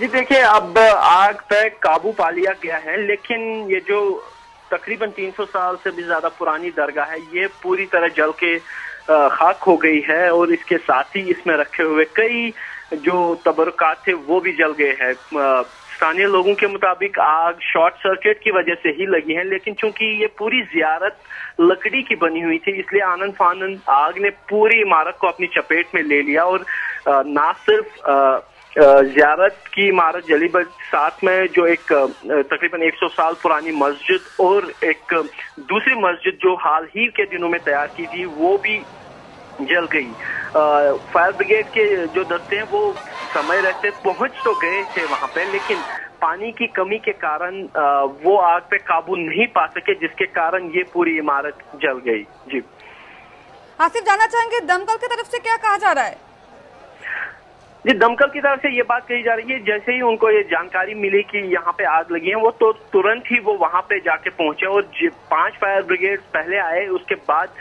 जी देखिए, अब आग पे काबू पा लिया गया है, लेकिन ये जो तकरीबन 300 साल से भी ज्यादा पुरानी दरगाह है, ये पूरी तरह जल के खाक हो गई है और इसके साथ ही इसमें रखे हुए कई जो तबरुकात थे वो भी जल गए हैं। स्थानीय लोगों के मुताबिक आग शॉर्ट सर्किट की वजह से ही लगी है, लेकिन चूंकि ये पूरी जियारत लकड़ी की बनी हुई थी, इसलिए आनन फानन आग ने पूरी इमारत को अपनी चपेट में ले लिया और ना सिर्फ जियारत की इमारत जली, बट साथ में जो एक तकरीबन 100 साल पुरानी मस्जिद और एक दूसरी मस्जिद जो हाल ही के दिनों में तैयार की थी वो भी जल गई। फायर ब्रिगेड के जो दस्ते हैं वो समय रहते पहुंच तो गए थे वहां पे, लेकिन पानी की कमी के कारण वो आग पे काबू नहीं पा सके, जिसके कारण ये पूरी इमारत जल गई। जी आसिफ, जानना चाहेंगे दमकल की तरफ से क्या कहा जा रहा है? जी, दमकल की तरफ से ये बात कही जा रही है, जैसे ही उनको ये जानकारी मिली कि यहाँ पे आग लगी है, वो तो तुरंत ही वो वहां पे जाके पहुंचे और 5 फायर ब्रिगेड पहले आए, उसके बाद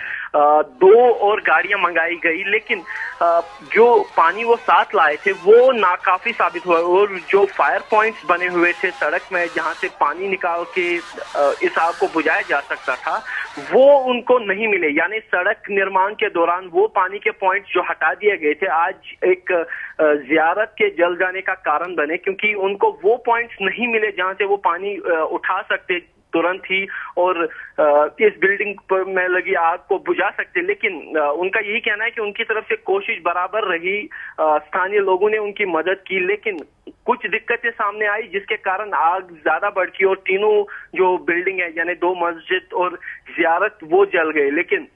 2 और गाड़ियां मंगाई गई, लेकिन जो पानी वो साथ लाए थे वो नाकाफी साबित हुआ और जो फायर पॉइंट्स बने हुए थे सड़क में जहां से पानी निकाल के इस आग को बुझाया जा सकता था, वो उनको नहीं मिले। यानी सड़क निर्माण के दौरान वो पानी के पॉइंट्स जो हटा दिए गए थे आज एक जियारत के जल जाने का कारण बने, क्योंकि उनको वो पॉइंट्स नहीं मिले जहां से वो पानी उठा सकते तुरंत ही और इस बिल्डिंग पर में लगी आग को बुझा सकते। लेकिन उनका यही कहना है कि उनकी तरफ से कोशिश बराबर रही, स्थानीय लोगों ने उनकी मदद की, लेकिन कुछ दिक्कतें सामने आई जिसके कारण आग ज्यादा बढ़ी और तीनों जो बिल्डिंग है यानी 2 मस्जिद और जियारत वो जल गए। लेकिन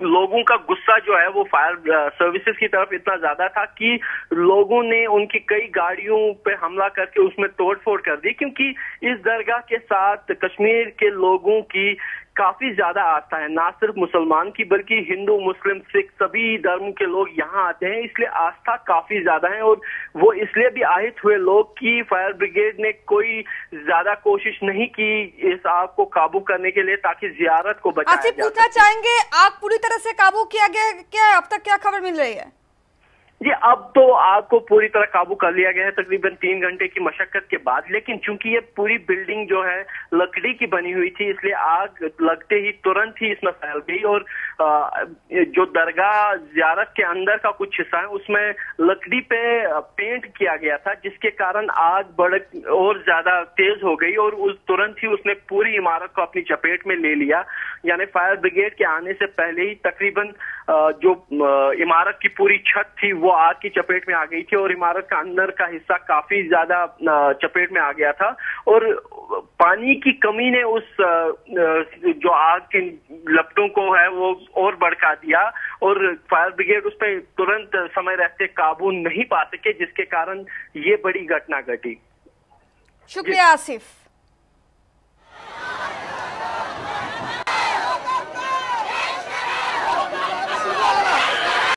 लोगों का गुस्सा जो है वो फायर सर्विसेज की तरफ इतना ज्यादा था कि लोगों ने उनकी कई गाड़ियों पे हमला करके उसमें तोड़फोड़ कर दी, क्योंकि इस दरगाह के साथ कश्मीर के लोगों की काफी ज्यादा आस्था है, ना सिर्फ मुसलमान की बल्कि हिंदू मुस्लिम सिख सभी धर्म के लोग यहाँ आते हैं, इसलिए आस्था काफी ज्यादा है और वो इसलिए भी আহিत हुए लोग कि फायर ब्रिगेड ने कोई ज्यादा कोशिश नहीं की इस आग को काबू करने के लिए ताकि जियारत को बचाया जा सके। पूछना चाहेंगे, आग पूरी तरह से काबू किया गया है क्या? अब तक क्या खबर मिल रही है? जी, अब तो आग को पूरी तरह काबू कर लिया गया है तकरीबन 3 घंटे की मशक्कत के बाद, लेकिन चूंकि ये पूरी बिल्डिंग जो है लकड़ी की बनी हुई थी, इसलिए आग लगते ही तुरंत ही इसमें फैल गई और जो दरगाह जियारत के अंदर का कुछ हिस्सा है उसमें लकड़ी पे पेंट किया गया था, जिसके कारण आग बढ़ और ज्यादा तेज हो गई और उस तुरंत ही उसने पूरी इमारत को अपनी चपेट में ले लिया। यानी फायर ब्रिगेड के आने से पहले ही तकरीबन जो इमारत की पूरी छत थी वो आग की चपेट में आ गई थी और इमारत का अंदर का हिस्सा काफी ज्यादा चपेट में आ गया था और पानी की कमी ने उस जो आग के लपटों को है वो और भड़का दिया और फायर ब्रिगेड उस पर तुरंत समय रहते काबू नहीं पा सके, जिसके कारण ये बड़ी घटना घटी। शुक्रिया आसिफ।